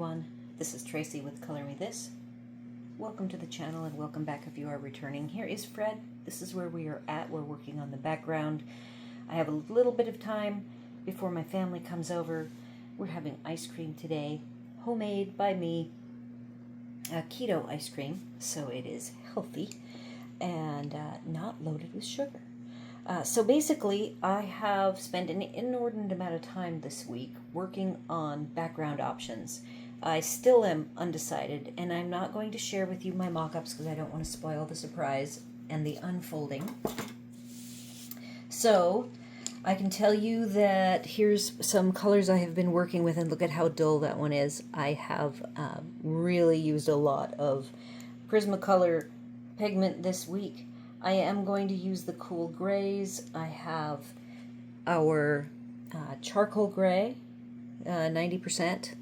everyone, this is Tracy with Color Me This. Welcome to the channel and welcome back if you are returning. Here is Fred. This is where we are at. We're working on the background. I have a little bit of time before my family comes over. We're having ice cream today, homemade by me, keto ice cream, so it is healthy and not loaded with sugar. So basically, I have spent an inordinate amount of time this week working on background options. I still am undecided, and I'm not going to share with you my mock-ups because I don't want to spoil the surprise and the unfolding. So I can tell you that here's some colors I have been working with, and look at how dull that one is. I have really used a lot of Prismacolor pigment this week. I am going to use the cool grays. I have our charcoal gray, 90%,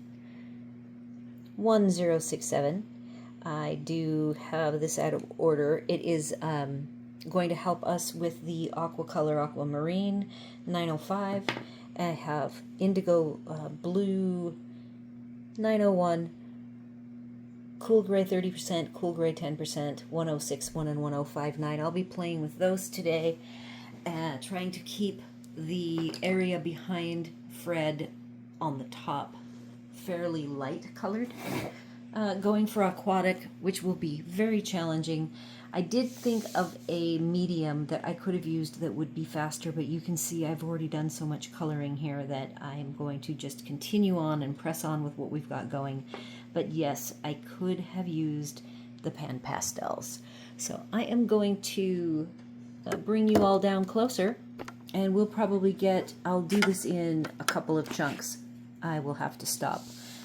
1067. I do have this out of order. It is going to help us with the aquacolor aquamarine, 905. I have indigo blue, 901. Cool gray 30%, cool gray 10%, 1061 and 1059. I'll be playing with those today, trying to keep the area behind Fred on the top fairly light colored. Going for aquatic, which will be very challenging. I did think of a medium that I could have used that would be faster, but you can see I've already done so much coloring here that I'm going to just continue on and press on with what we've got going. But yes, I could have used the pan pastels. So I am going to bring you all down closer, and we'll probably I'll do this in a couple of chunks. I will have to stop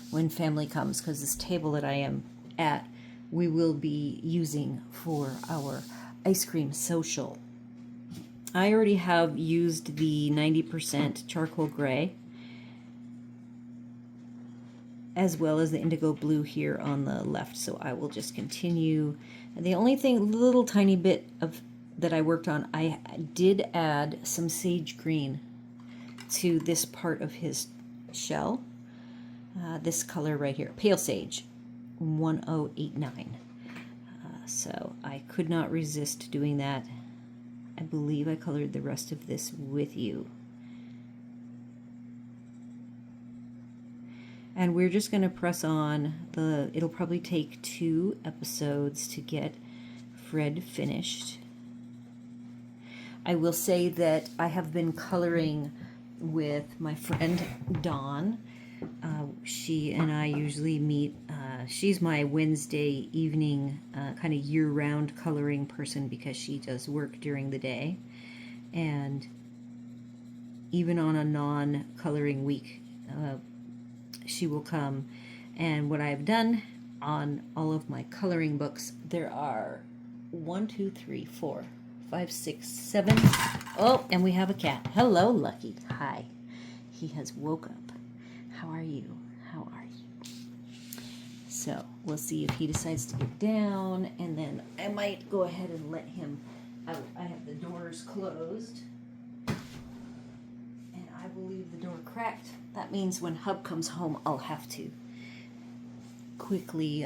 when family comes because this table that I am at, we will be using for our ice cream social. I already have used the 90% charcoal gray, as well as the indigo blue here on the left, so I will just continue. And the only thing, little tiny bit of that I worked on, I did add some sage green to this part of his shell. This color right here, pale sage, 1089. So I could not resist doing that. I believe I colored the rest of this with you. And we're just going to press on. It'll probably take 2 episodes to get Fred finished. I will say that I have been coloring with my friend Dawn. She and I usually meet. She's my Wednesday evening kind of year-round coloring person because she does work during the day. And even on a non-coloring week, she will come. And what I've done on all of my coloring books, there are 1, 2, 3, 4, 5, 6, 7. Oh, and we have a cat. Hello, Lucky. Hi. He has woke up. How are you? How are you? So we'll see if he decides to get down, and then I might go ahead and let him out. I have the doors closed, and I will leave the door cracked. That means when Hub comes home, I'll have to quickly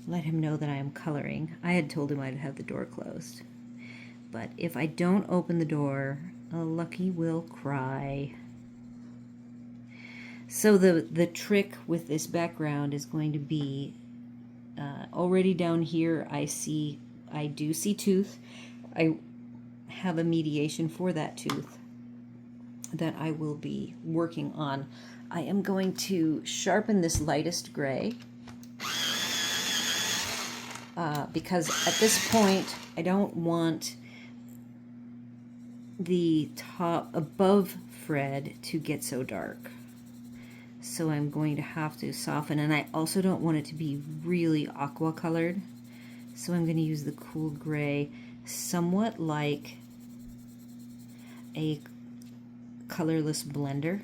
let him know that I am coloring. I had told him I'd have the door closed. But if I don't open the door, Lucky will cry. So the trick with this background is going to be, already down here I do see tooth. I have a mediation for that tooth that I will be working on. I am going to sharpen this lightest gray because at this point I don't want the top above Fred to get so dark. So I'm going to have to soften, and I also don't want it to be really aqua colored. So I'm going to use the cool gray, somewhat like a colorless blender.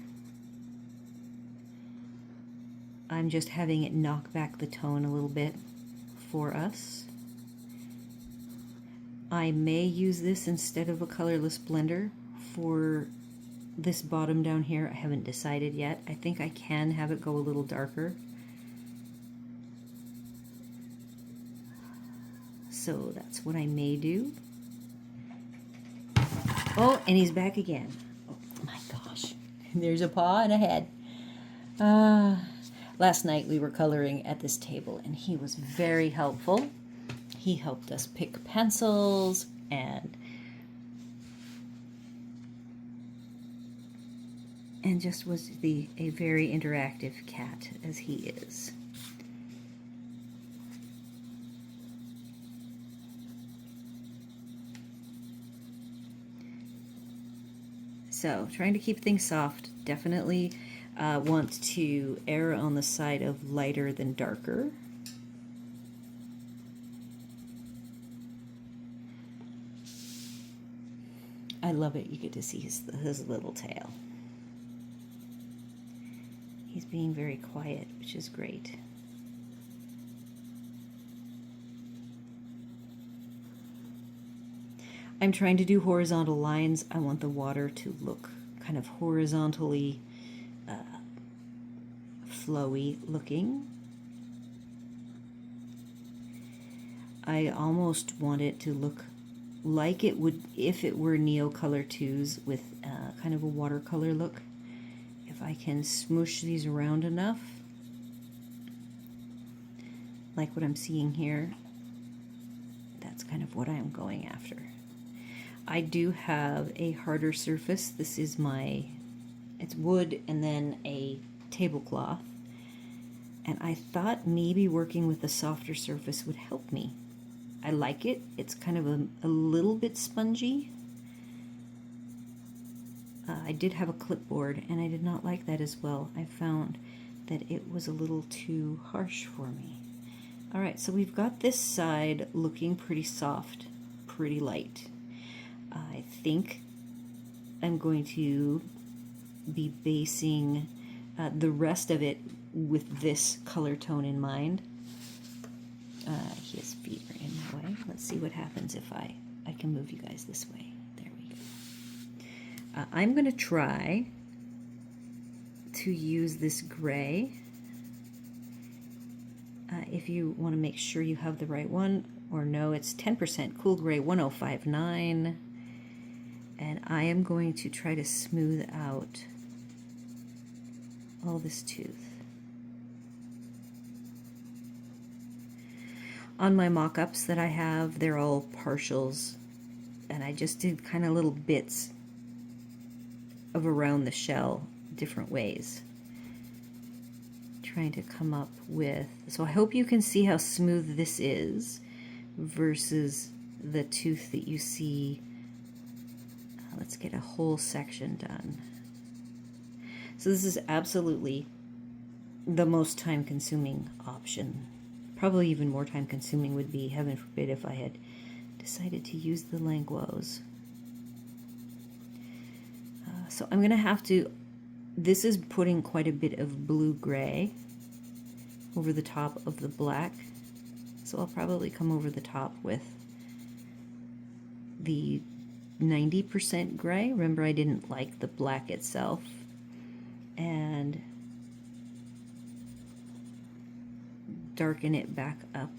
I'm just having it knock back the tone a little bit for us. I may use this instead of a colorless blender for this bottom down here, I haven't decided yet. I think I can have it go a little darker. So that's what I may do. Oh, and he's back again. Oh my gosh. There's a paw and a head. Last night we were coloring at this table and he was very helpful. He helped us pick pencils and just was a very interactive cat as he is. So trying to keep things soft. Definitely want to err on the side of lighter than darker. I love it. You get to see his little tail. He's being very quiet, which is great. I'm trying to do horizontal lines. I want the water to look kind of horizontally flowy looking. I almost want it to look like it would if it were Neocolor 2s with kind of a watercolor look. If I can smoosh these around enough, like what I'm seeing here, that's kind of what I'm going after. I do have a harder surface. This is it's wood and then a tablecloth. And I thought maybe working with a softer surface would help me. I like it. It's kind of a little bit spongy. I did have a clipboard and I did not like that as well. I found that it was a little too harsh for me. All right, so we've got this side looking pretty soft, pretty light. I think I'm going to be basing the rest of it with this color tone in mind. His feet are in my way. Let's see what happens if I can move you guys this way. There we go. I'm going to try to use this gray. If you want to make sure you have the right one, or no, it's 10% Cool Gray 1059. And I am going to try to smooth out all this tooth. On my mock-ups that I have, they're all partials, and I just did kind of little bits of around the shell different ways, trying to come up with, so I hope you can see how smooth this is versus the tooth that you see. Let's get a whole section done. So this is absolutely the most time-consuming option. Probably even more time-consuming would be, heaven forbid, if I had decided to use the Langos. So I'm going to have to, this is putting quite a bit of blue-gray over the top of the black. So I'll probably come over the top with the 90% gray. Remember, I didn't like the black itself. And darken it back up.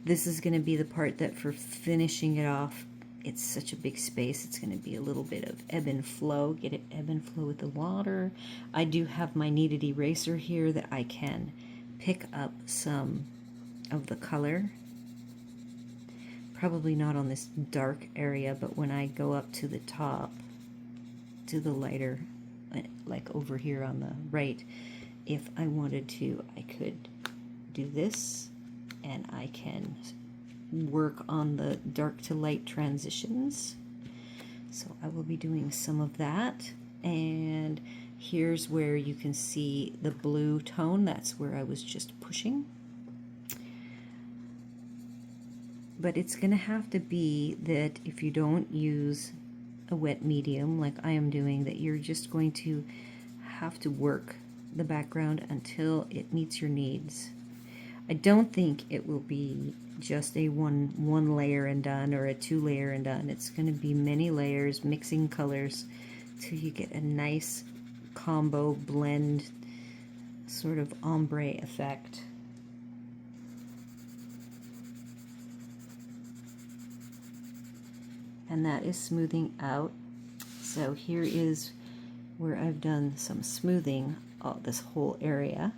This is going to be the part that for finishing it off, it's such a big space, it's going to be a little bit of ebb and flow. Get it ebb and flow with the water. I do have my kneaded eraser here that I can pick up some of the color. Probably not on this dark area, but when I go up to the top, to the lighter, like over here on the right, if I wanted to, I could do this, and I can work on the dark to light transitions. So I will be doing some of that, and here's where you can see the blue tone. That's where I was just pushing. But it's going to have to be that if you don't use a wet medium like I am doing, that you're just going to have to work the background until it meets your needs. I don't think it will be just a one layer and done, or a 2-layer and done. It's going to be many layers, mixing colors till you get a nice combo blend, sort of ombre effect. And that is smoothing out. So here is where I've done some smoothing of this whole area.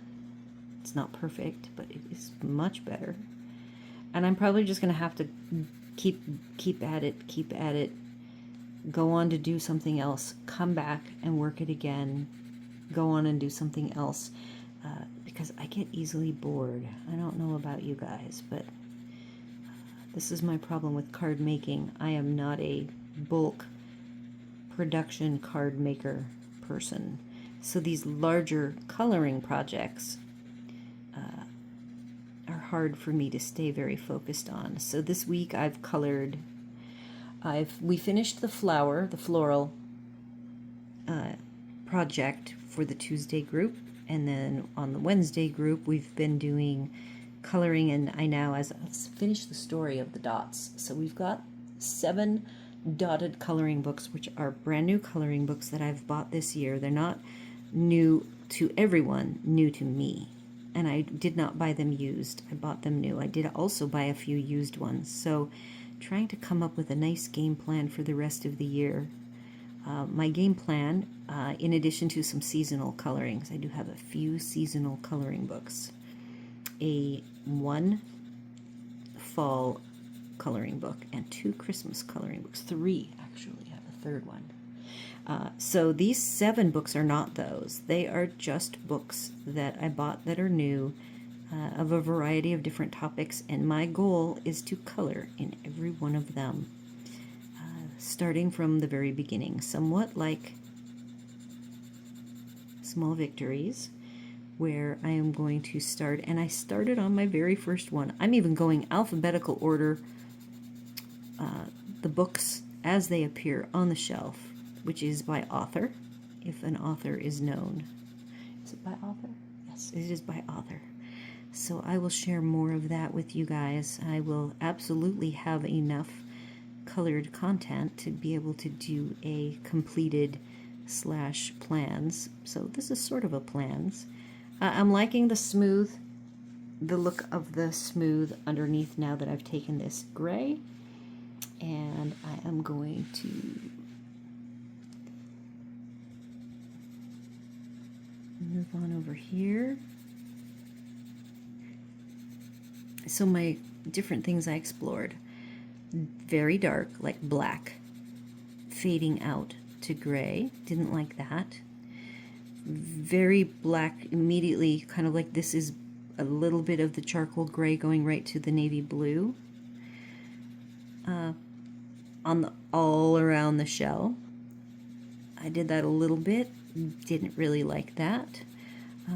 It's not perfect, but it is much better. And I'm probably just going to have to keep at it, go on to do something else, come back and work it again, go on and do something else, because I get easily bored. I don't know about you guys, but this is my problem with card making. I am not a bulk production card maker person. So these larger coloring projects are hard for me to stay very focused on. So this week I've colored, we finished the floral project for the Tuesday group, and then on the Wednesday group we've been doing coloring, and let's finish the story of the dots. So we've got 7 dotted coloring books, which are brand new coloring books that I've bought this year. They're not new to everyone, new to me. And I did not buy them used. I bought them new. I did also buy a few used ones. So trying to come up with a nice game plan for the rest of the year. My game plan, in addition to some seasonal colorings, I do have a few seasonal coloring books. One fall coloring book and 2 Christmas coloring books. 3, actually. I have a 3rd one. So these 7 books are not those. They are just books that I bought that are new, of a variety of different topics, and my goal is to color in every one of them, starting from the very beginning, somewhat like Small Victories, where I am going to start, and I started on my very first one. I'm even going alphabetical order, the books as they appear on the shelf, which is by author, if an author is known. Is it by author? Yes, it is by author. So I will share more of that with you guys. I will absolutely have enough colored content to be able to do a completed / plans. So this is sort of a plans. I'm liking the look of the smooth underneath now that I've taken this gray, and I am going to move on over here. So my different things I explored: very dark, like black, fading out to gray, didn't like that. Very black immediately, kind of like this is a little bit of the charcoal gray going right to the navy blue. All around the shell, I did that a little bit, didn't really like that.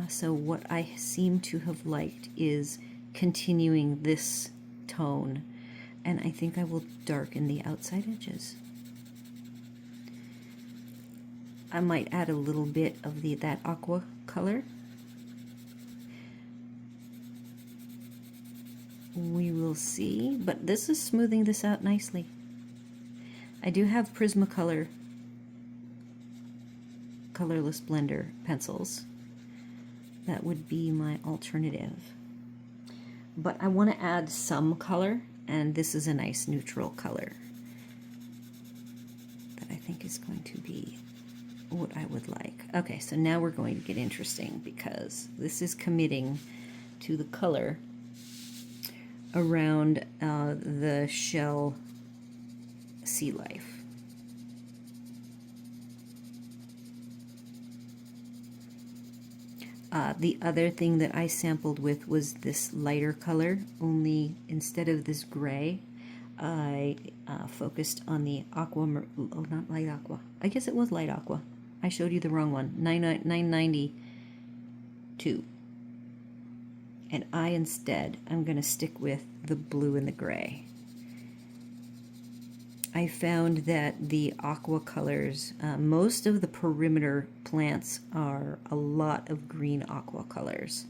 So what I seem to have liked is continuing this tone, and I think I will darken the outside edges. I might add a little bit of that aqua color. We will see, but this is smoothing this out nicely. I do have Prismacolor colorless blender pencils. That would be my alternative. But I want to add some color, and this is a nice neutral color that I think is going to be what I would like. Okay, so now we're going to get interesting, because this is committing to the color around the shell sea life. The other thing that I sampled with was this lighter color, only instead of this gray, I focused on the not light aqua. I guess it was light aqua. I showed you the wrong one, 992. And I instead, I'm going to stick with the blue and the gray. I found that the aqua colors, most of the perimeter plants are a lot of green aqua colors.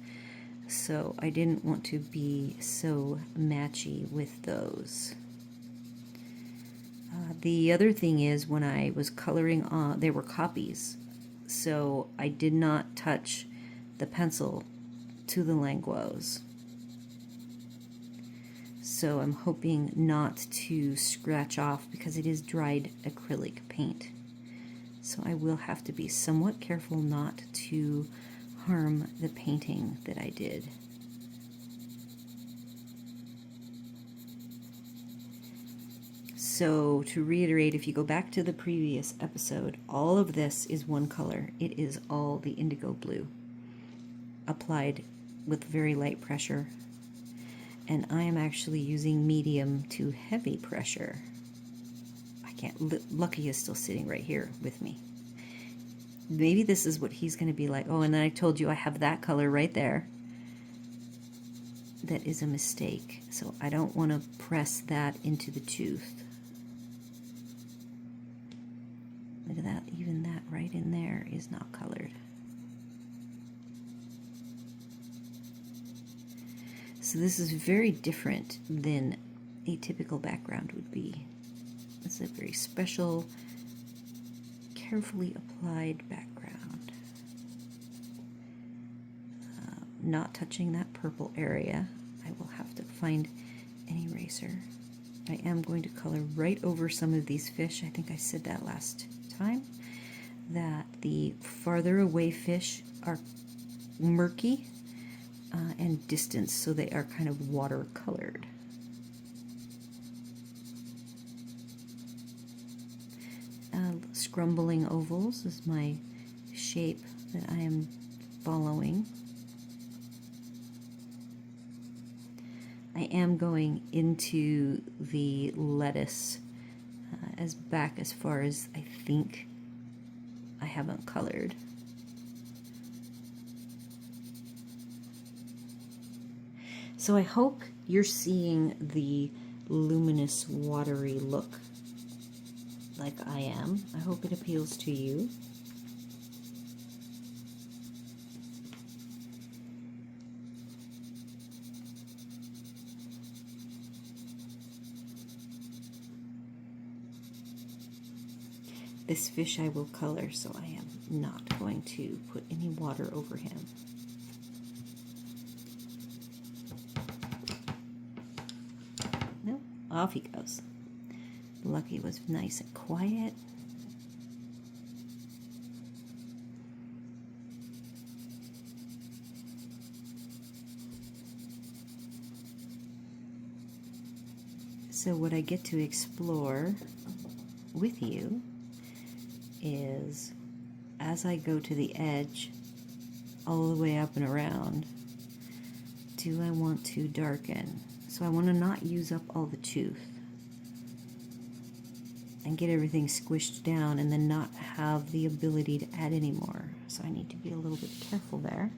so I didn't want to be so matchy with those. The other thing is, when I was coloring on, they were copies, so I did not touch the pencil to the languos. So I'm hoping not to scratch off because it is dried acrylic paint. So I will have to be somewhat careful not to harm the painting that I did. So to reiterate, if you go back to the previous episode, all of this is one color. It is all the indigo blue, applied with very light pressure. And I am actually using medium to heavy pressure. I can't, Lucky is still sitting right here with me. Maybe this is what he's going to be like. Oh, and then I told you I have that color right there. That is a mistake. So I don't want to press that into the tooth. Look at that, even that right in there is not colored. So this is very different than a typical background would be. It's a very special, carefully applied background. Not touching that purple area. I will have to find an eraser. I am going to color right over some of these fish. I think I said that last time, that the farther away fish are murky and distance, so they are kind of watercolored. Scrumbling ovals is my shape that I am following. I am going into the lettuce as back as far as I think I haven't colored. So I hope you're seeing the luminous, watery look like I am. I hope it appeals to you. This fish I will color, so I am not going to put any water over him. Nope, off he goes. Lucky was nice and quiet. So what I get to explore with you is, as I go to the edge all the way up and around, do I want to darken? So I want to not use up all the tooth and get everything squished down and then not have the ability to add any more. So I need to be a little bit careful there.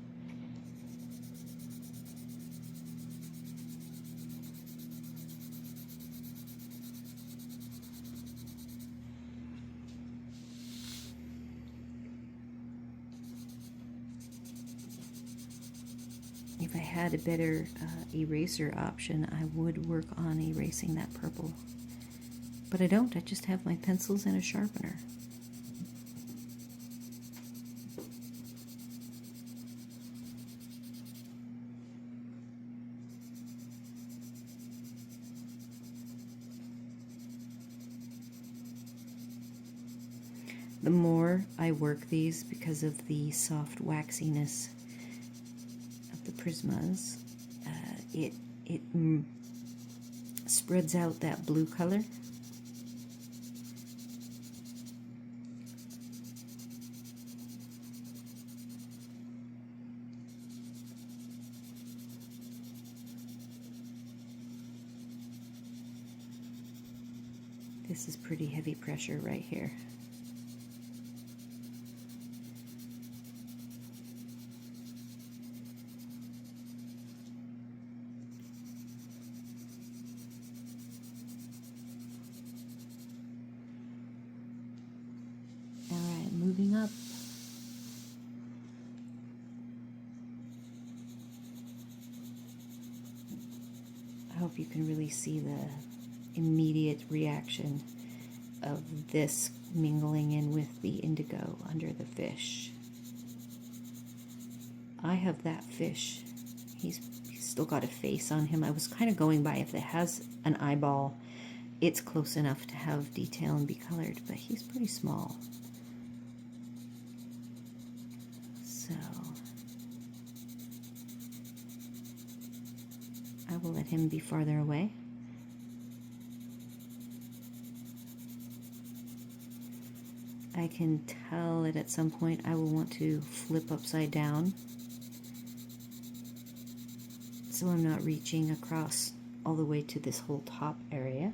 If I had a better eraser option, I would work on erasing that purple. But I don't, I just have my pencils and a sharpener. The more I work these, because of the soft waxiness of the Prismas, it spreads out that blue color. This is pretty heavy pressure right here. Alright, moving up. hope you can really see the immediate reaction of this mingling in with the indigo under the fish. I have that fish. He's still got a face on him. I was kind of going by if it has an eyeball, it's close enough to have detail and be colored, but he's pretty small. So I will let him be farther away. I can tell that at some point I will want to flip upside down, so I'm not reaching across all the way to this whole top area.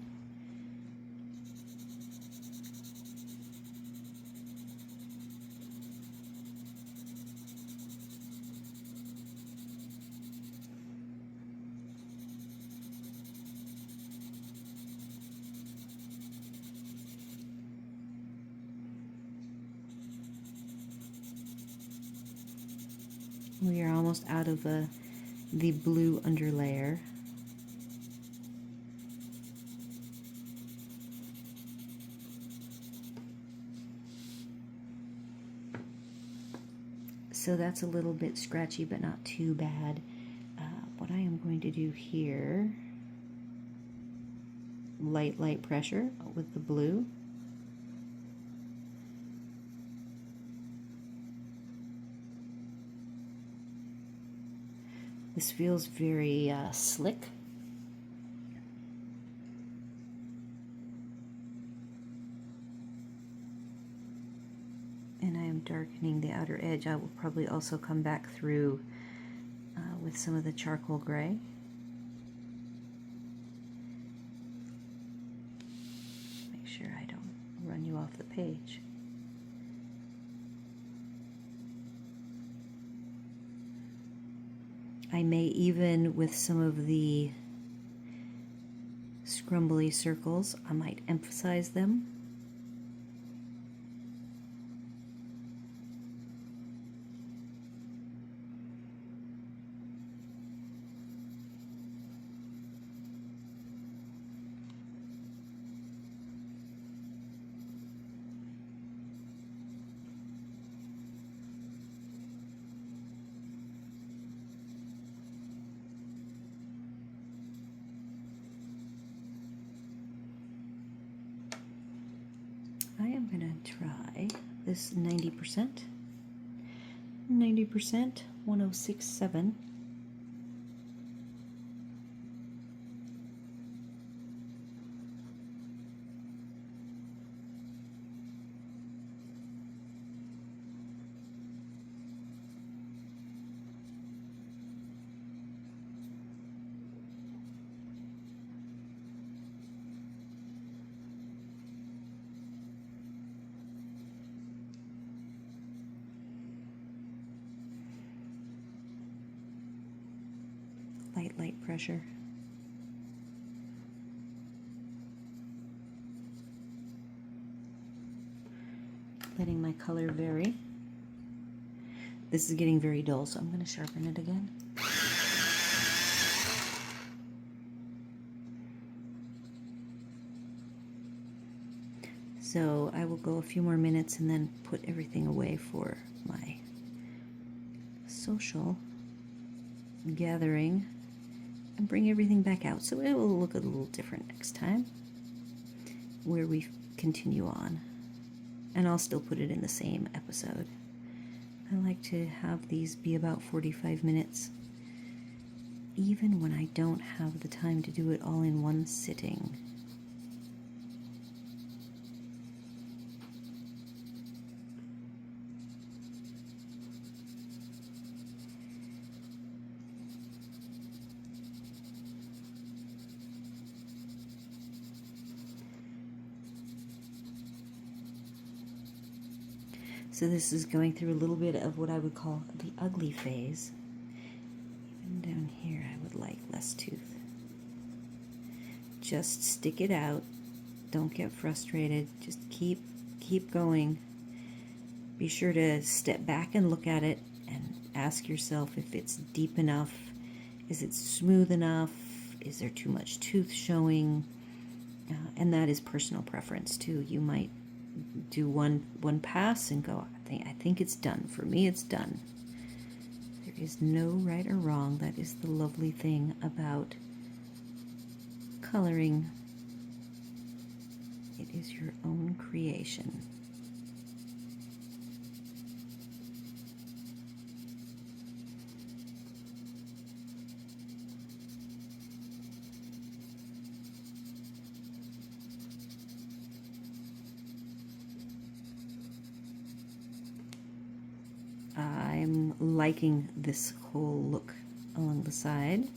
We are almost out of the blue underlayer. So that's a little bit scratchy, but not too bad. What I am going to do here, light pressure with the blue. This feels very slick. And I am darkening the outer edge. I will probably also come back through with some of the charcoal gray. Make sure I don't run you off the page. I may even, with some of the scrumbly circles, I might emphasize them. I am going to try this 90%, 1067. Light pressure. Letting my color vary. This is getting very dull, so I'm going to sharpen it again. So I will go a few more minutes and then put everything away for my social gathering and bring everything back out, so it will look a little different next time where we continue on, and I'll still put it in the same episode. I like to have these be about 45 minutes, even when I don't have the time to do it all in one sitting. So this is going through a little bit of what I would call the ugly phase. Even down here I would like less tooth. Just stick it out. Don't get frustrated. Just keep going. Be sure to step back and look at it and ask yourself if it's deep enough. Is it smooth enough? Is there too much tooth showing? And that is personal preference too. You might do one pass and go, I think it's done. For me, it's done. There is no right or wrong. That is the lovely thing about coloring. It is your own creation. I'm liking this whole look along the side.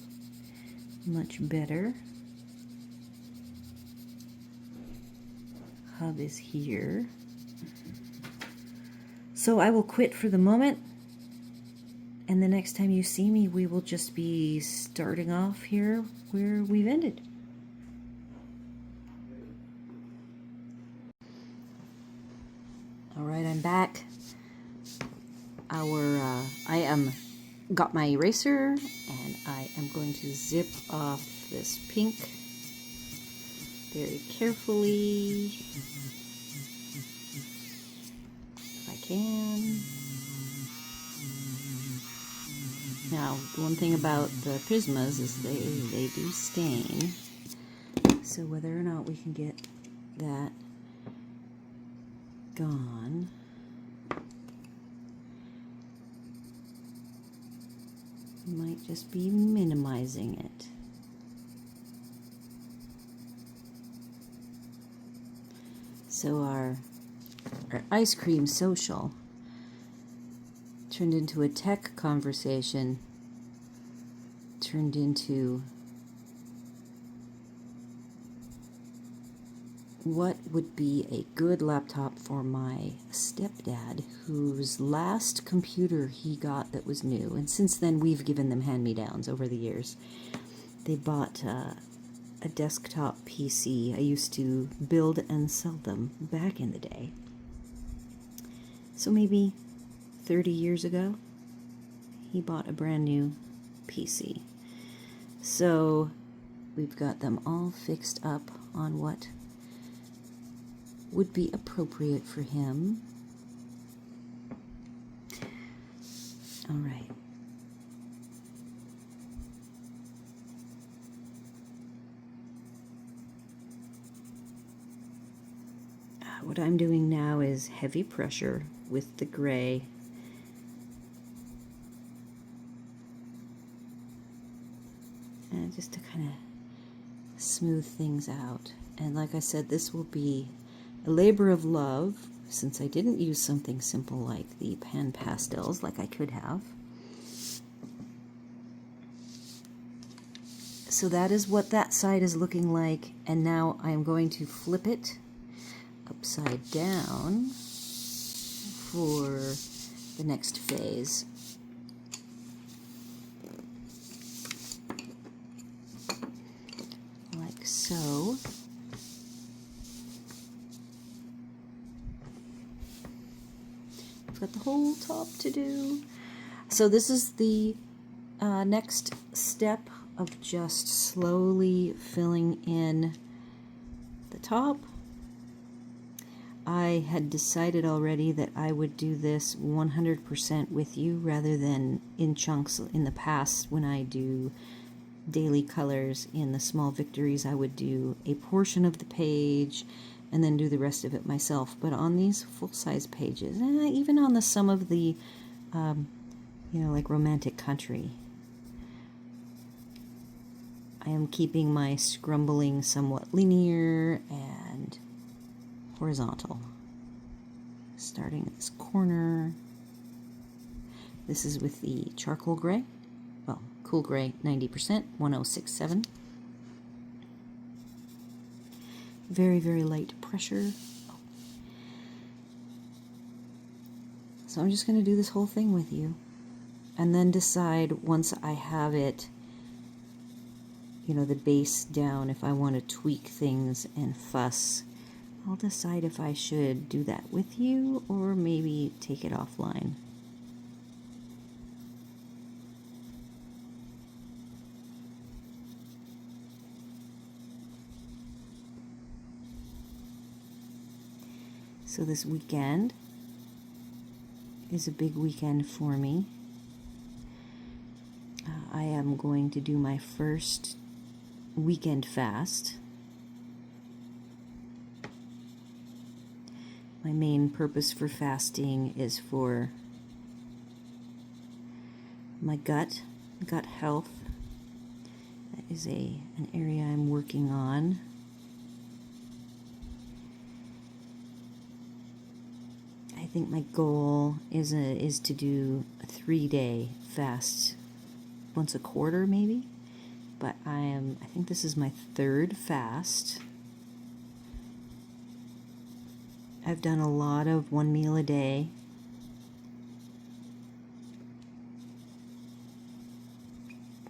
Much better. Hub is here. So I will quit for the moment, and the next time you see me, we will just be starting off here where we've ended. All right, I'm back. I am got my eraser, and I am going to zip off this pink very carefully, if I can. Now, one thing about the Prismas is they do stain, so whether or not we can get that gone. Might just be minimizing it. So our ice cream social turned into a tech conversation, turned into what would be a good laptop for my stepdad, whose last computer he got that was new, and since then we've given them hand-me-downs over the years. They bought a desktop PC. I used to build and sell them back in the day. So maybe 30 years ago, he bought a brand new PC. So we've got them all fixed up on what would be appropriate for him. All right. What I'm doing now is heavy pressure with the gray. And just to kind of smooth things out. And like I said, this will be a labor of love, since I didn't use something simple like the pan pastels like I could have. So that is what that side is looking like, and now I'm going to flip it upside down for the next phase. Like so. I've got the whole top to do. So this is the next step of just slowly filling in the top. I had decided already that I would do this 100% with you rather than in chunks. In the past, when I do daily colors in the small victories, I would do a portion of the page and then do the rest of it myself. But on these full-size pages, even on some of the, like romantic country, I am keeping my scrumbling somewhat linear and horizontal. Starting at this corner. This is with the charcoal gray. Well, cool gray 90%, 1067. Very, very light pressure. So I'm just going to do this whole thing with you. And then decide once I have it, the base down, if I want to tweak things and fuss. I'll decide if I should do that with you or maybe take it offline. So this weekend is a big weekend for me. I am going to do my first weekend fast. My main purpose for fasting is for my gut health. That is an area I'm working on. I think my goal is to do a 3-day fast once a quarter maybe, but I think this is my 3rd fast. I've done a lot of 1 meal a day.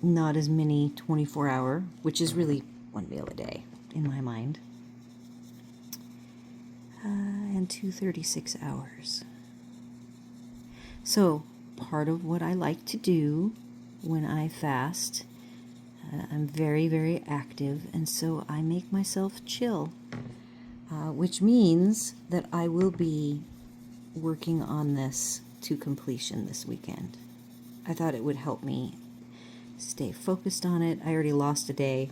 Not as many 24-hour, which is really 1 meal a day in my mind. And 2 36 hours. So part of what I like to do when I fast, I'm very, very active, and so I make myself chill. Which means that I will be working on this to completion this weekend. I thought it would help me stay focused on it. I already lost a day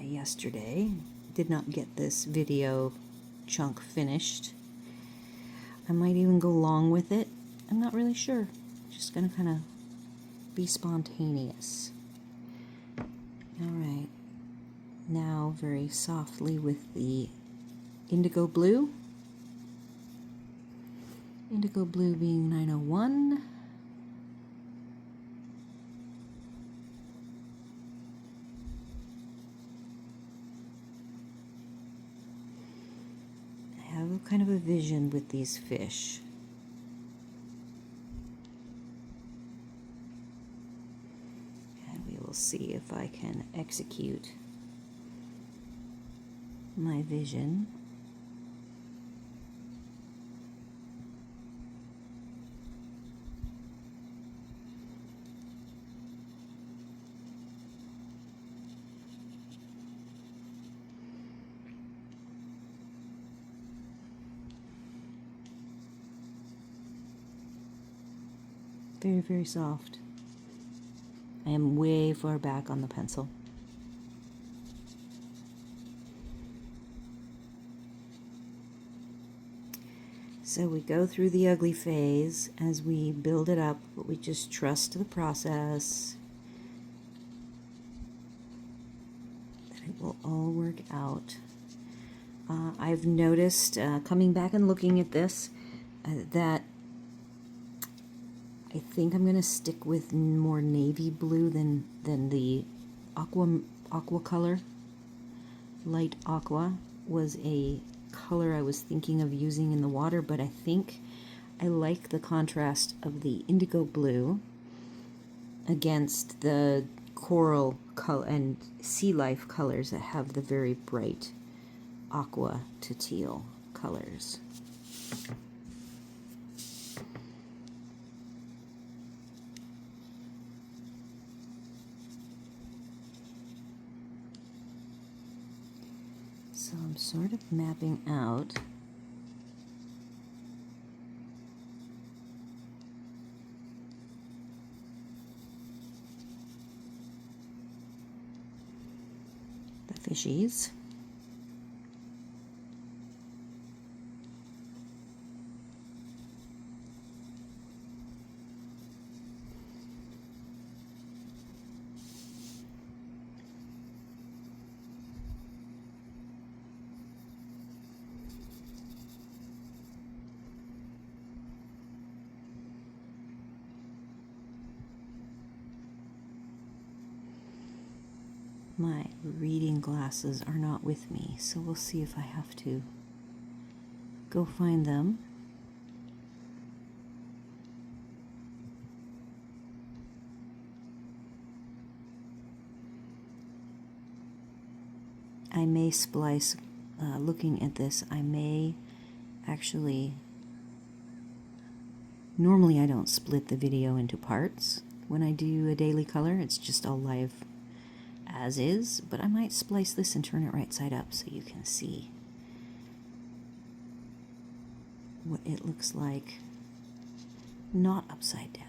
yesterday. Did not get this video chunk finished. I might even go long with it. I'm not really sure. Just gonna kind of be spontaneous. All right. Now very softly with the indigo blue. Indigo blue being 901. I have a kind of a vision with these fish. And we will see if I can execute my vision. Very, very soft. I am way far back on the pencil. So we go through the ugly phase as we build it up, but we just trust the process, that it will all work out. I've noticed, coming back and looking at this, that I think I'm going to stick with more navy blue than the aqua color. Light aqua was a color I was thinking of using in the water, but I think I like the contrast of the indigo blue against the coral color and sea life colors that have the very bright aqua to teal colors. So I'm sort of mapping out the fishies. My reading glasses are not with me, so we'll see if I have to go find them. I may splice, looking at this, I may actually, normally I don't split the video into parts. When I do a daily color, it's just all live as is, but I might splice this and turn it right side up so you can see what it looks like not upside down.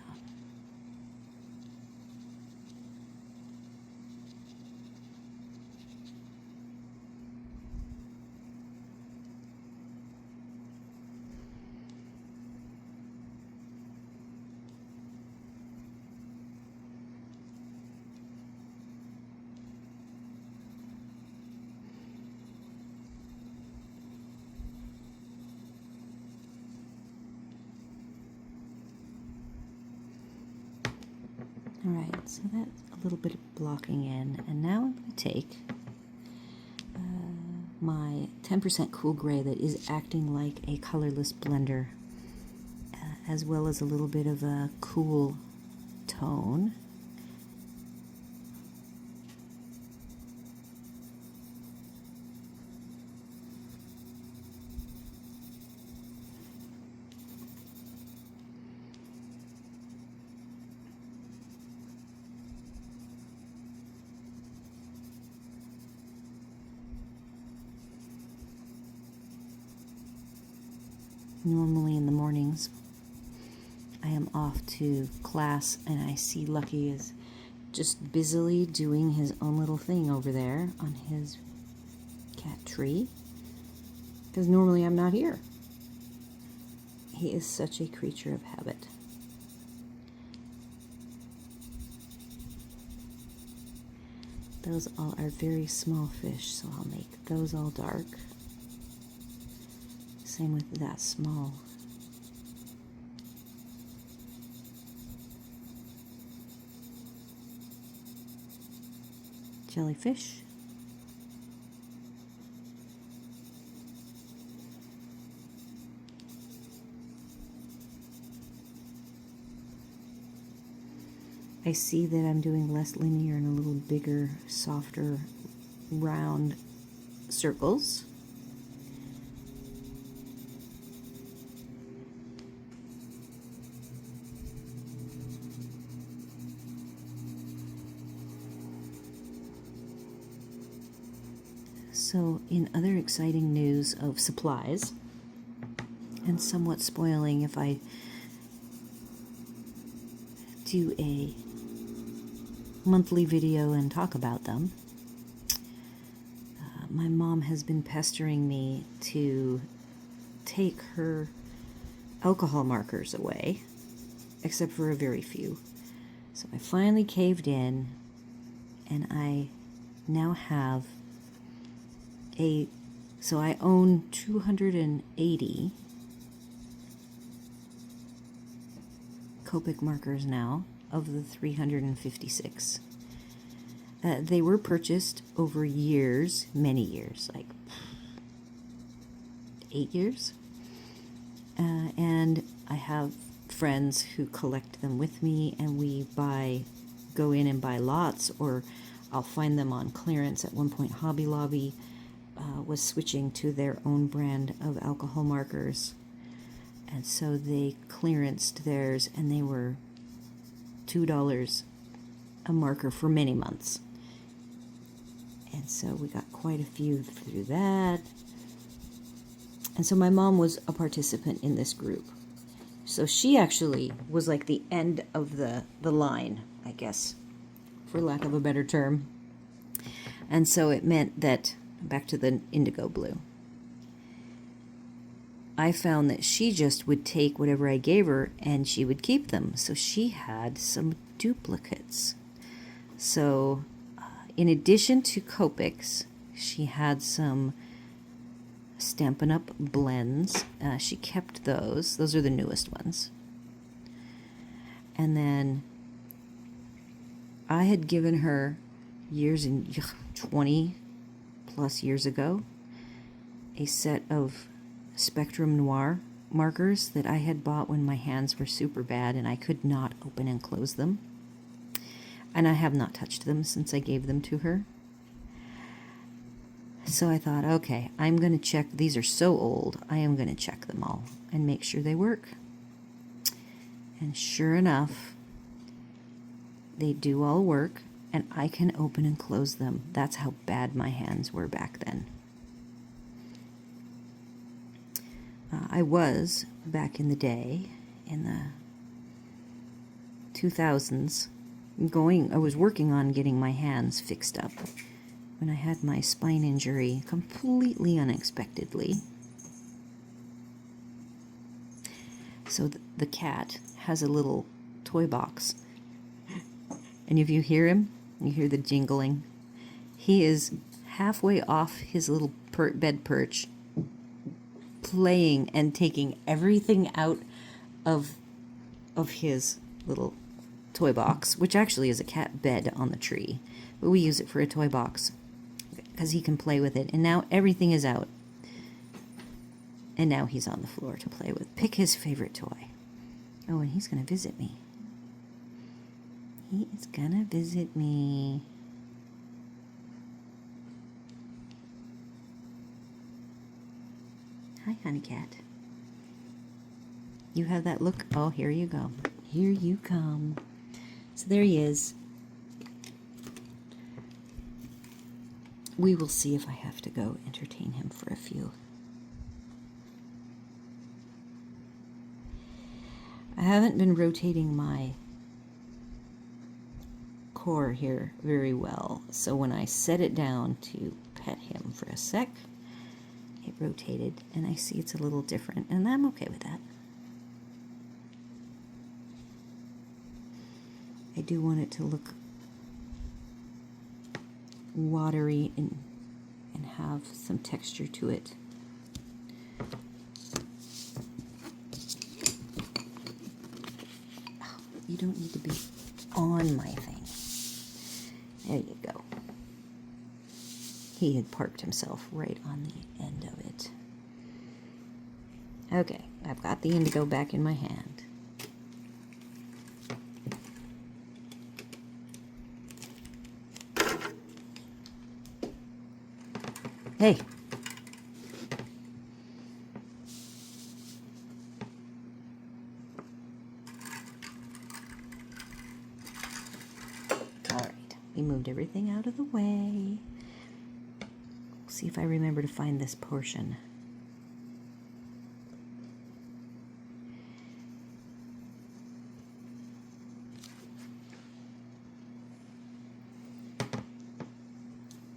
Alright, so that's a little bit of blocking in, and now I'm going to take my 10% cool gray that is acting like a colorless blender, as well as a little bit of a cool tone. Normally in the mornings I am off to class, and I see Lucky is just busily doing his own little thing over there on his cat tree, because normally I'm not here. He is such a creature of habit. Those all are very small fish, so I'll make those all dark. Same with that small. Jellyfish. I see that I'm doing less linear and a little bigger, softer, round circles. So, in other exciting news of supplies, and somewhat spoiling if I do a monthly video and talk about them, my mom has been pestering me to take her alcohol markers away, except for a very few. So I finally caved in, and I now have so I own 280 Copic markers now of the 356. They were purchased over years, many years, like 8 years. And I have friends who collect them with me, and we go in and buy lots, or I'll find them on clearance. At one point, Hobby Lobby was switching to their own brand of alcohol markers, and so they clearanced theirs, and they were $2 a marker for many months. And so we got quite a few through that. And so my mom was a participant in this group. So she actually was like the end of the line, I guess, for lack of a better term. And so it meant that, back to the indigo blue, I found that she just would take whatever I gave her and she would keep them. So she had some duplicates. So in addition to Copics, she had some Stampin' Up! Blends. She kept those. Those are the newest ones. And then I had given her years and 20 plus years ago a set of Spectrum Noir markers that I had bought when my hands were super bad and I could not open and close them. And I have not touched them since I gave them to her. So I thought, okay, I'm going to check. These are so old, I am going to check them all and make sure they work. And sure enough, they do all work, and I can open and close them. That's how bad my hands were back then. I was, back in the day, in the 2000s, I was working on getting my hands fixed up when I had my spine injury completely unexpectedly. So the cat has a little toy box, and if you hear him, you hear the jingling. He is halfway off his little bed perch, playing and taking everything out of his little toy box, which actually is a cat bed on the tree, but we use it for a toy box because he can play with it. And now everything is out, and now he's on the floor to play with. Pick his favorite toy. Oh, and he's gonna visit me. He is gonna visit me. Hi, honey cat. You have that look. Oh, here you go. Here you come. So there he is. We will see if I have to go entertain him for a few. I haven't been rotating my core here very well, so when I set it down to pet him for a sec, it rotated, and I see it's a little different, and I'm okay with that. I do want it to look watery and have some texture to it. Oh, you don't need to be on my thing. There you go. He had parked himself right on the end of it. Okay, I've got the indigo back in my hand. Hey. All right, we moved everything out of the way. See if I remember to find this portion.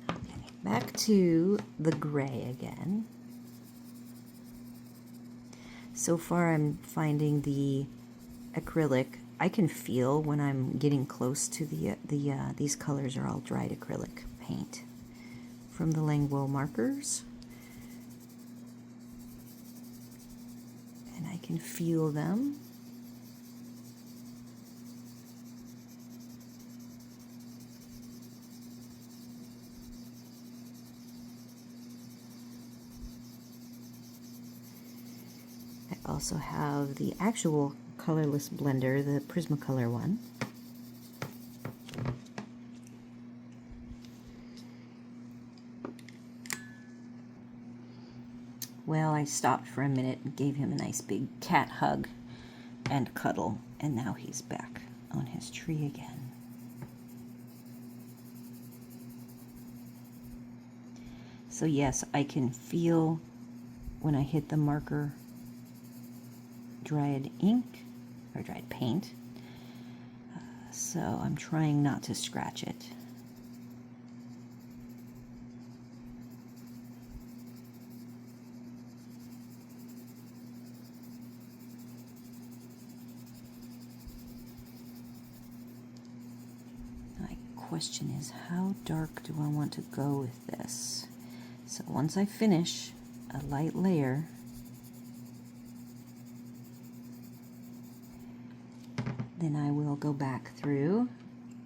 Okay, back to the gray again. So far I'm finding the acrylic. I can feel when I'm getting close to these colors are all dried acrylic paint from the Langwo markers, and I can feel them. I also have the actual colorless blender, the Prismacolor one. Well, I stopped for a minute and gave him a nice big cat hug and cuddle, and now he's back on his tree again. So yes, I can feel when I hit the marker dried ink or dried paint, so I'm trying not to scratch it. My question is, how dark do I want to go with this? So once I finish a light layer, then I will go back through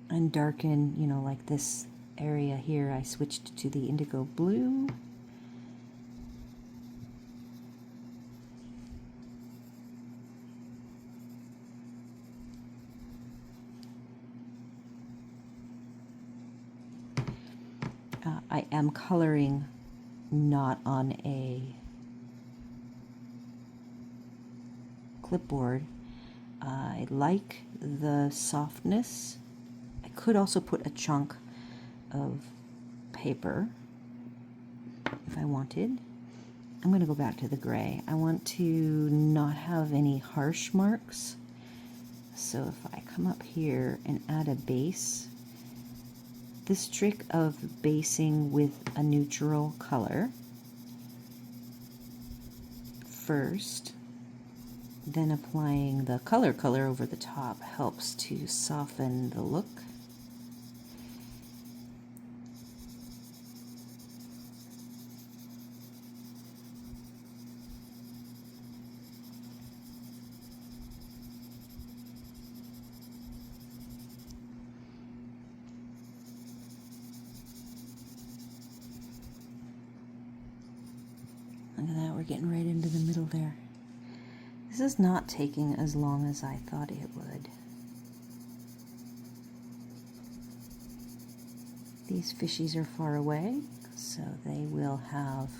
and darken, you know, like this area here. I switched to the indigo blue. I am coloring not on a clipboard. I like the softness. I could also put a chunk of paper if I wanted. I'm going to go back to the gray. I want to not have any harsh marks. So if I come up here and add a base, this trick of basing with a neutral color first, then applying the color over the top helps to soften the look. Look at that, we're getting right into the middle there. This is not taking as long as I thought it would. These fishies are far away, so they will have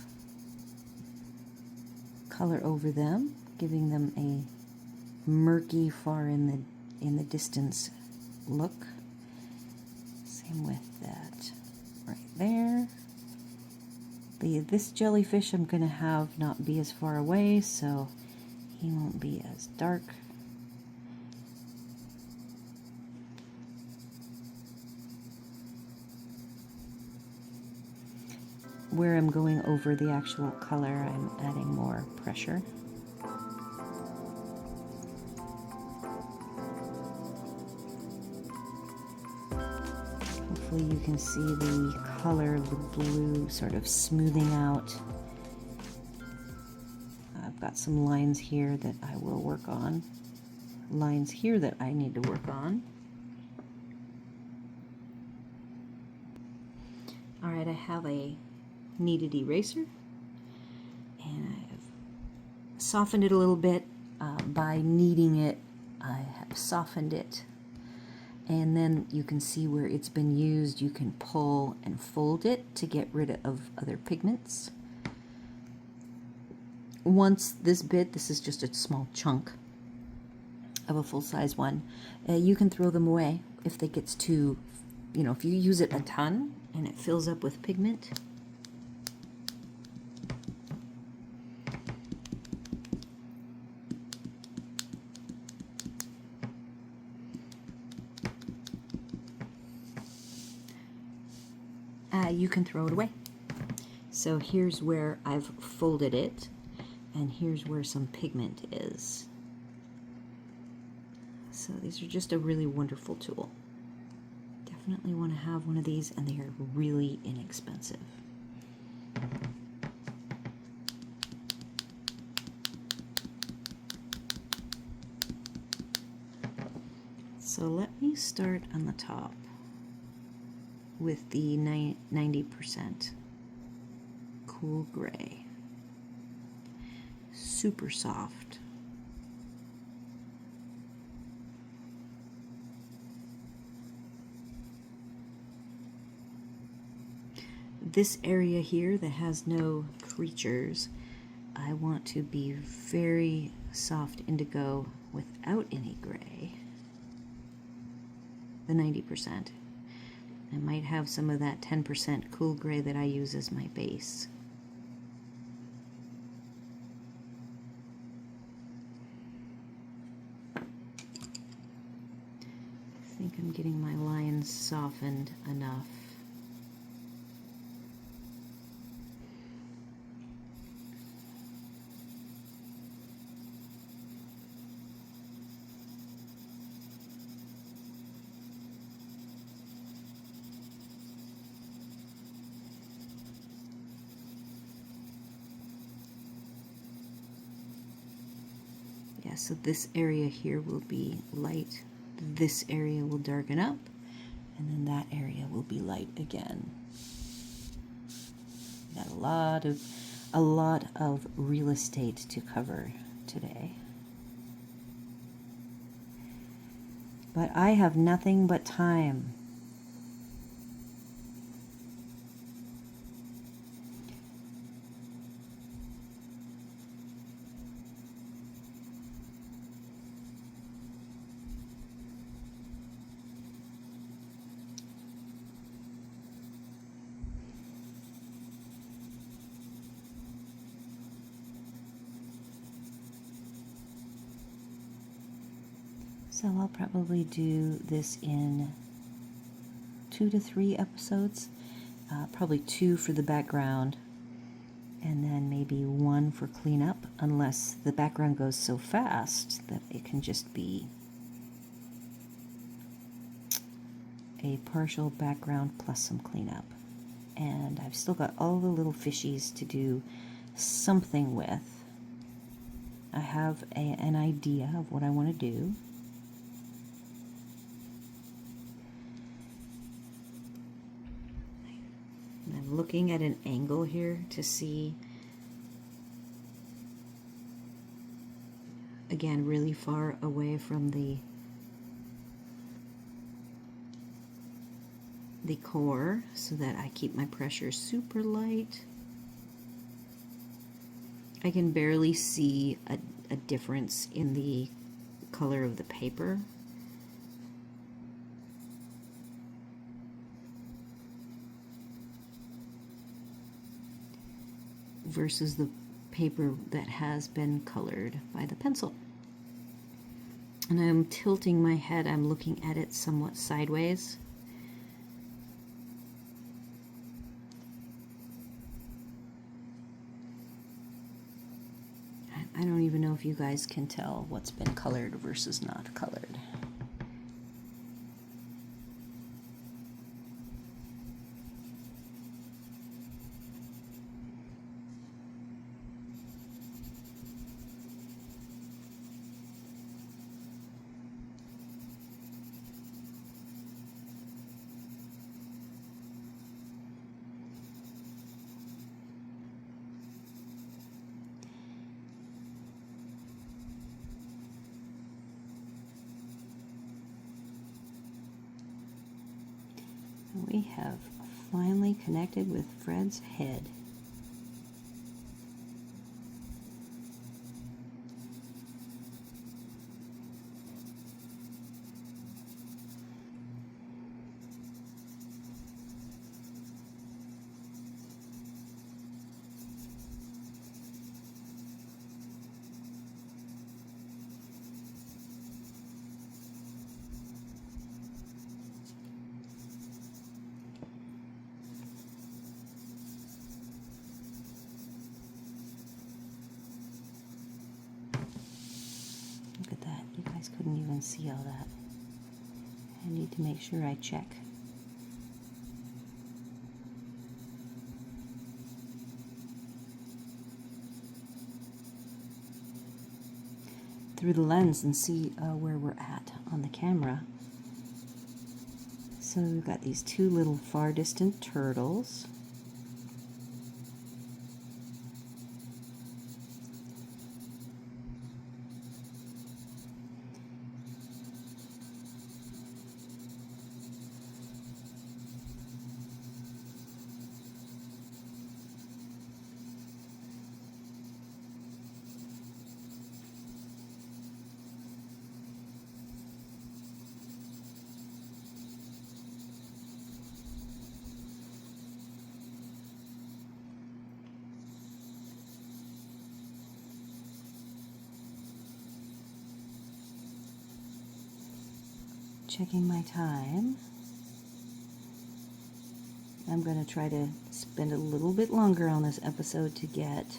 color over them, giving them a murky, far in the distance look. Same with that right there. This jellyfish I'm going to have not be as far away, so he won't be as dark. Where I'm going over the actual color, I'm adding more pressure. Hopefully you can see the color of the blue sort of smoothing out. I've got some lines here that I will work on. Lines here that I need to work on. Alright, I have a kneaded eraser, and I've softened it a little bit by kneading it. I have softened it, and then you can see where it's been used. You can pull and fold it to get rid of other pigments. Once this is just a small chunk of a full-size one, you can throw them away if it gets too, if you use it a ton and it fills up with pigment. You can throw it away. So here's where I've folded it, and here's where some pigment is. So these are just a really wonderful tool. Definitely want to have one of these, and they are really inexpensive. So let me start on the top with the 90% cool gray. Super soft. This area here that has no creatures, I want to be very soft indigo without any gray. The 90%. I might have some of that 10% cool gray that I use as my base. I think I'm getting my lines softened enough. So this area here will be light, this area will darken up, and then that area will be light again. Got a lot of real estate to cover today. But I have nothing but time. So I'll probably do this in 2 to 3 episodes, probably 2 for the background, and then maybe 1 for cleanup, unless the background goes so fast that it can just be a partial background plus some cleanup. And I've still got all the little fishies to do something with. I have an idea of what I want to do. And I'm looking at an angle here to see, again, really far away from the core so that I keep my pressure super light. I can barely see a difference in the color of the paper. Versus the paper that has been colored by the pencil. And I'm tilting my head, I'm looking at it somewhat sideways. I don't even know if you guys can tell what's been colored versus not colored. We have finally connected with Fred's head. Look at that. You guys couldn't even see all that. I need to make sure I check. Through the lens and see where we're at on the camera. So we've got these 2 little far distant turtles. Checking my time. I'm going to try to spend a little bit longer on this episode to get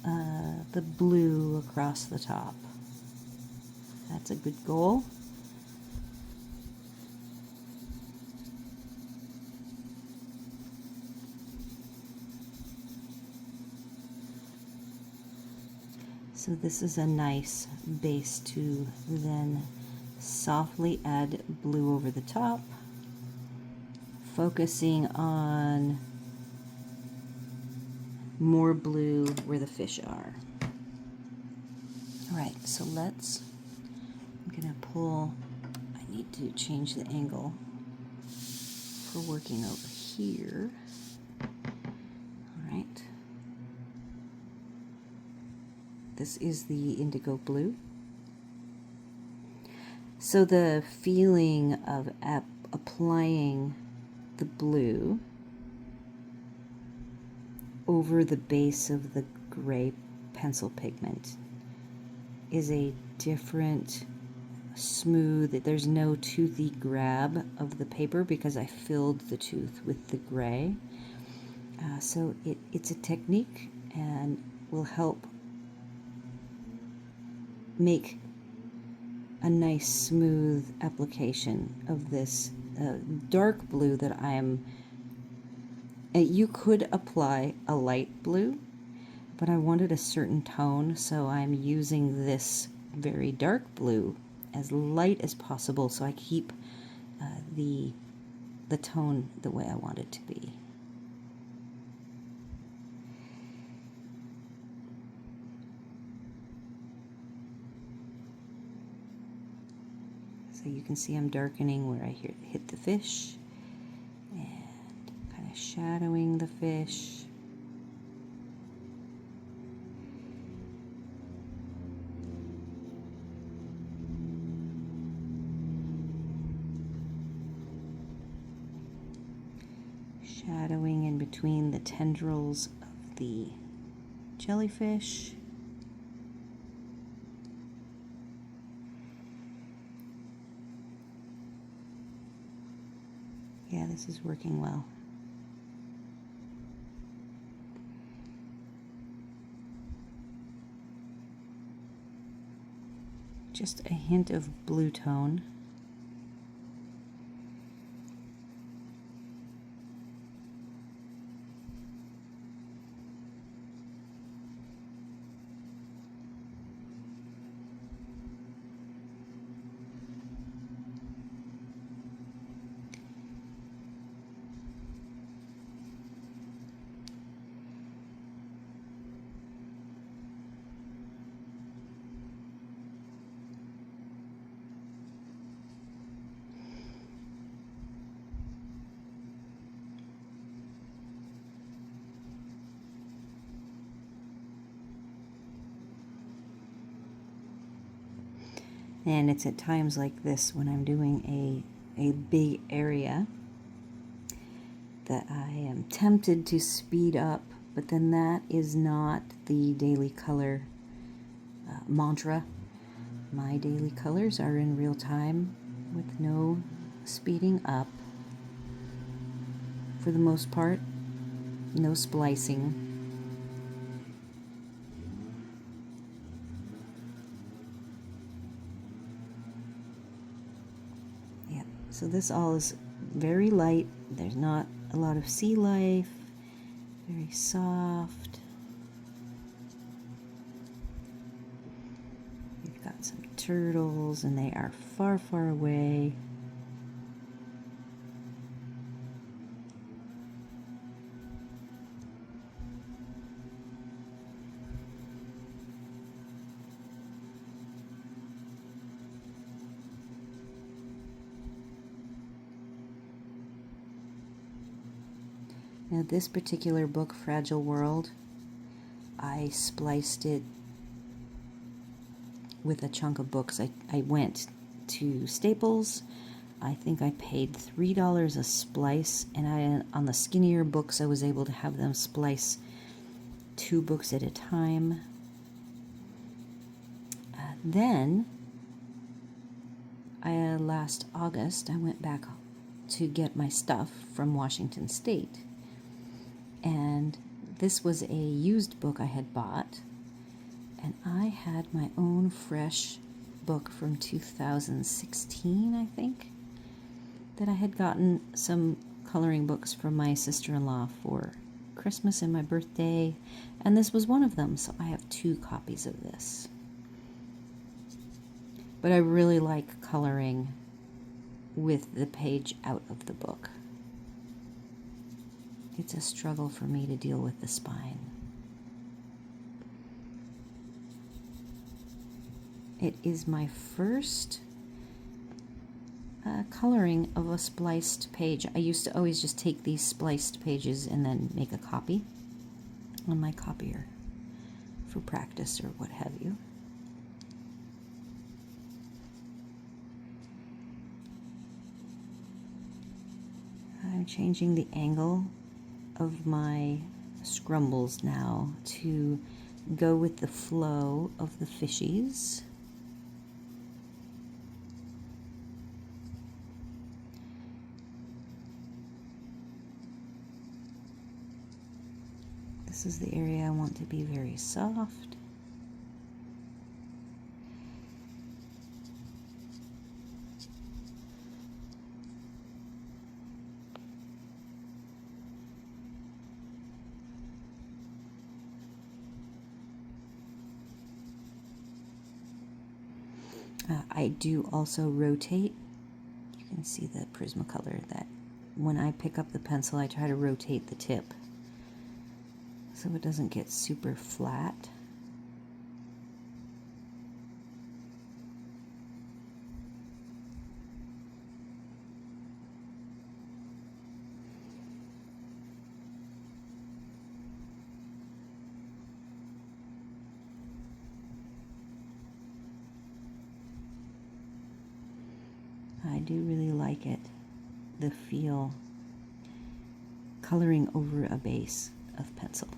the blue across the top. That's a good goal. So this is a nice base to then softly add blue over the top, focusing on more blue where the fish are. All right, so I'm gonna pull, I need to change the angle for working over here. All right. This is the indigo blue. So the feeling of applying the blue over the base of the gray pencil pigment is a different smooth. There's no toothy grab of the paper because I filled the tooth with the gray. So it's a technique and will help make a nice smooth application of this dark blue that I am. You could apply a light blue, but I wanted a certain tone, so I'm using this very dark blue as light as possible so I keep the tone the way I want it to be. So you can see I'm darkening where I hit the fish and kind of shadowing the fish. Shadowing in between the tendrils of the jellyfish. Yeah, this is working well. Just a hint of blue tone. And it's at times like this when I'm doing a big area that I am tempted to speed up, but then that is not the daily color mantra. My daily colors are in real time with no speeding up for the most part, no splicing. So this all is very light. There's not a lot of sea life. Very soft. We've got some turtles and they are far, far away. Now this particular book, Fragile World, I spliced it with a chunk of books. I went to Staples. I think I paid $3 a splice, and on the skinnier books I was able to have them splice 2 books at a time. Then, last August, I went back to get my stuff from Washington State. And this was a used book I had bought, and I had my own fresh book from 2016, I think, that I had gotten some coloring books from my sister-in-law for Christmas and my birthday, and this was one of them, so I have 2 copies of this. But I really like coloring with the page out of the book. It's a struggle for me to deal with the spine. It is my first coloring of a spliced page. I used to always just take these spliced pages and then make a copy on my copier for practice or what have you. I'm changing the angle of my scrumbles now to go with the flow of the fishies. This is the area I want to be very soft. I do also rotate. You can see the Prismacolor, that when I pick up the pencil I try to rotate the tip so it doesn't get super flat. I do really like it, the feel, coloring over a base of pencil.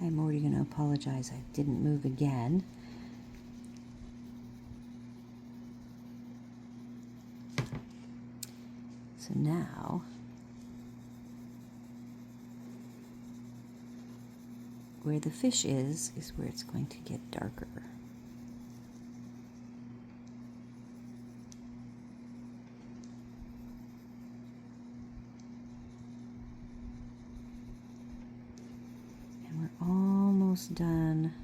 I'm already going to apologize, I didn't move again. So now, where the fish is where it's going to get darker. And we're almost done.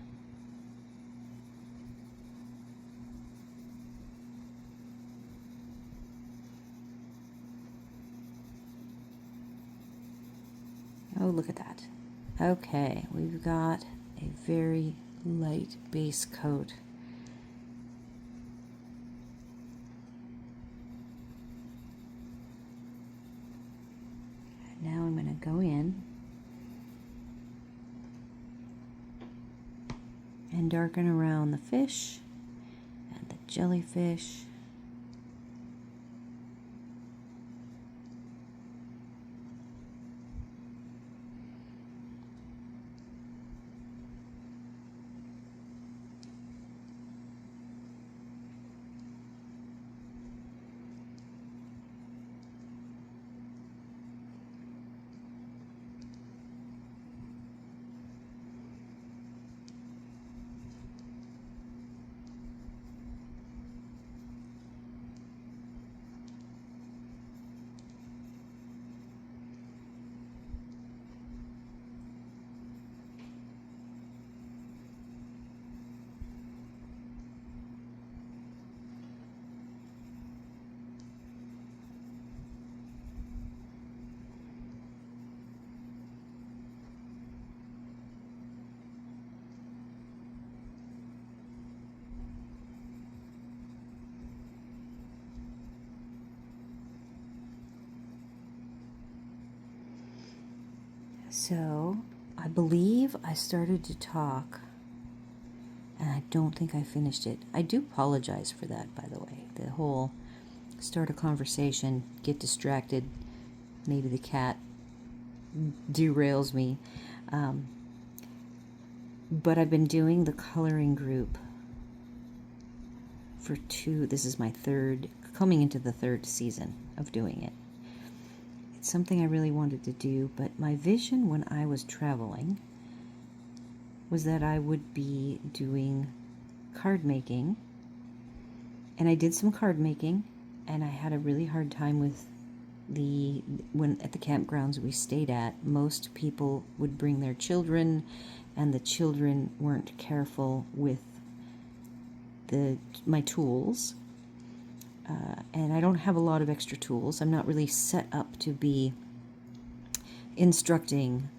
Oh, look at that. Okay, we've got a very light base coat. And now I'm going to go in and darken around the fish and the jellyfish. So, I believe I started to talk, and I don't think I finished it. I do apologize for that, by the way. The whole start a conversation, get distracted, maybe the cat derails me. But I've been doing the coloring group for this is my coming into the third season of doing it. It's something I really wanted to do, but my vision when I was traveling was that I would be doing card making, and I did some card making, and I had a really hard time with when at the campgrounds we stayed at, most people would bring their children, and the children weren't careful with my tools. And I don't have a lot of extra tools. I'm not really set up to be instructing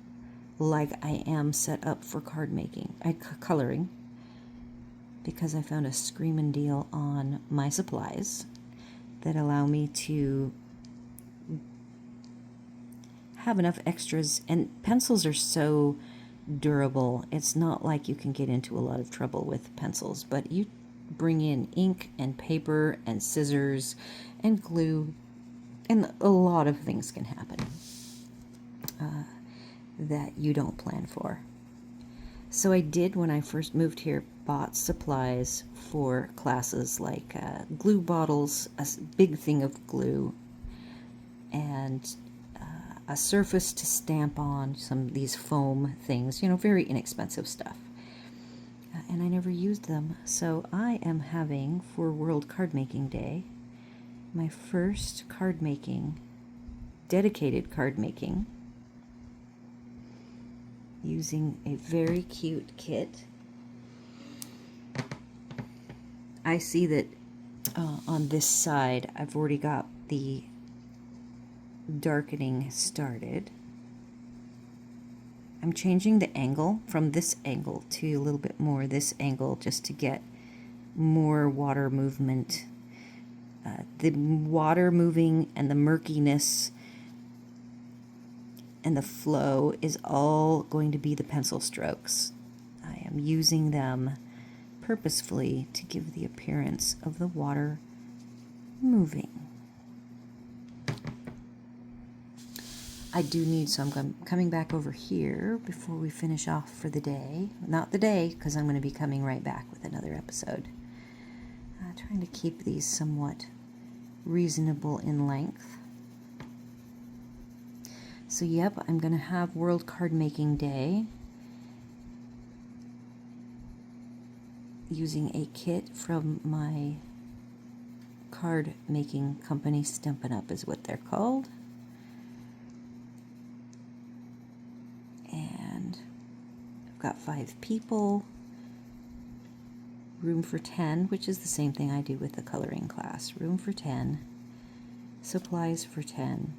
like I am set up for coloring, because I found a screamin' deal on my supplies that allow me to have enough extras. And pencils are so durable. It's not like you can get into a lot of trouble with pencils, but you bring in ink and paper and scissors and glue, and a lot of things can happen that you don't plan for. So I did, when I first moved here, bought supplies for classes like glue bottles, a big thing of glue, and a surface to stamp on, some of these foam things, you know, very inexpensive stuff. And I never used them. So I am having, for World Card Making Day, my first card making, dedicated card making, using a very cute kit. I see that on this side I've already got the darkening started. I'm changing the angle from this angle to a little bit more this angle just to get more water movement. The water moving and the murkiness and the flow is all going to be the pencil strokes. I am using them purposefully to give the appearance of the water moving. I do need, so I'm coming back over here before we finish off for the day. Not the day, because I'm going to be coming right back with another episode. Trying to keep these somewhat reasonable in length. So yep, I'm going to have World Card Making Day using a kit from my card making company. Stampin' Up is what they're called. And I've got 5 people, room for 10, which is the same thing I do with the coloring class. Room for 10, supplies for 10.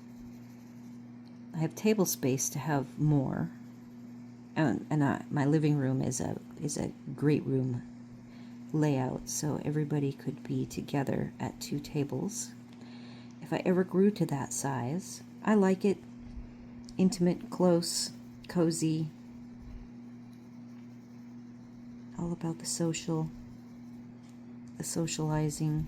I have table space to have more, and my living room is a great room layout, so everybody could be together at 2 tables. If I ever grew to that size, I like it intimate, close, cozy, all about the social, the socializing.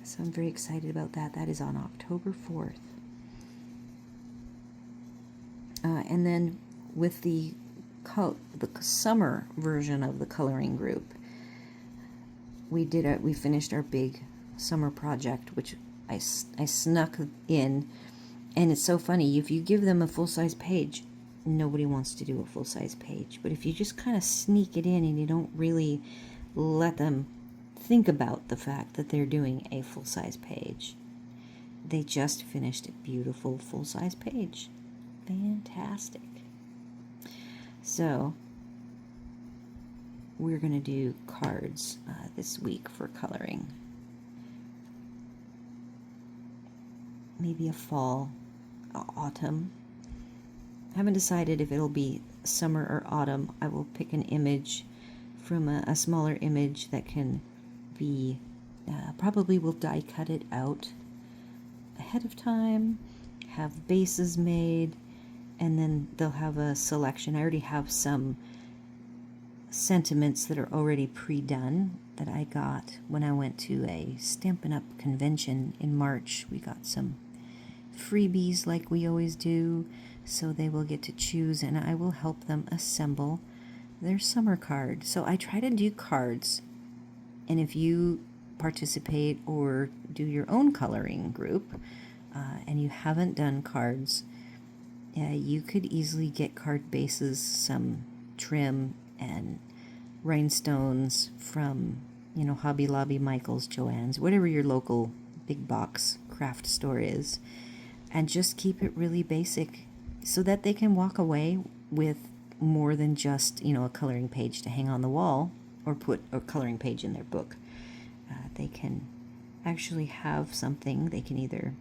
So I'm very excited about that. That is on October 4th. And then with the summer version of the coloring group, we finished our big summer project, which I snuck in. And it's so funny, if you give them a full-size page, nobody wants to do a full-size page. But if you just kind of sneak it in and you don't really let them think about the fact that they're doing a full-size page, they just finished a beautiful full-size page. Fantastic. So we're going to do cards this week for coloring. Maybe a fall, autumn. I haven't decided if it'll be summer or autumn. I will pick an image from a smaller image that can be, probably will die cut it out ahead of time, have bases made, and then they'll have a selection. I already have some sentiments that are already pre-done that I got when I went to a Stampin' Up convention in March. We got some freebies like we always do, so they will get to choose, and I will help them assemble their summer card. So I try to do cards, and if you participate or do your own coloring group and you haven't done cards, you could easily get card bases, some trim and rhinestones from, you know, Hobby Lobby, Michael's, Joann's, whatever your local big box craft store is, and just keep it really basic so that they can walk away with more than just, you know, a coloring page to hang on the wall or put a coloring page in their book. They can actually have something they can either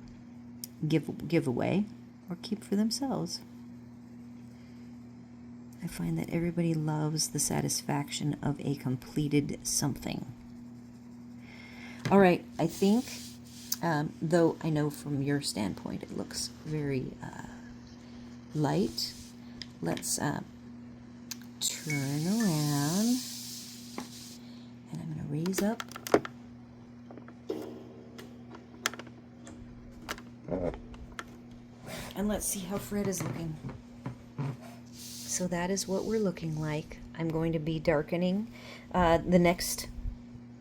give away or keep for themselves. I find that everybody loves the satisfaction of a completed something. All right, I think Though I know from your standpoint it looks very light. Let's turn around, and I'm going to raise up. And let's see how Fred is looking. So that is what we're looking like. I'm going to be darkening. The next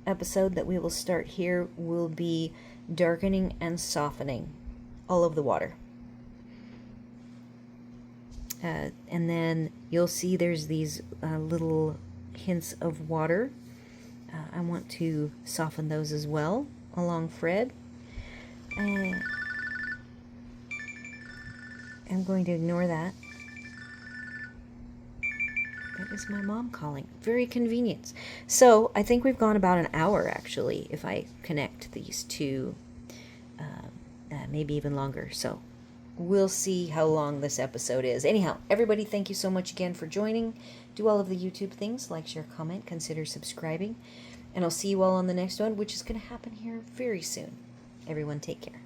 episode that we will start here will be darkening and softening all of the water. And then you'll see there's these little hints of water. I want to soften those as well along Fred. I'm going to ignore that. That is my mom calling. Very convenient. So I think we've gone about an hour, actually, if I connect these two, maybe even longer. So we'll see how long this episode is. Anyhow, everybody, thank you so much again for joining. Do all of the YouTube things, like, share, comment, consider subscribing. And I'll see you all on the next one, which is going to happen here very soon. Everyone, take care.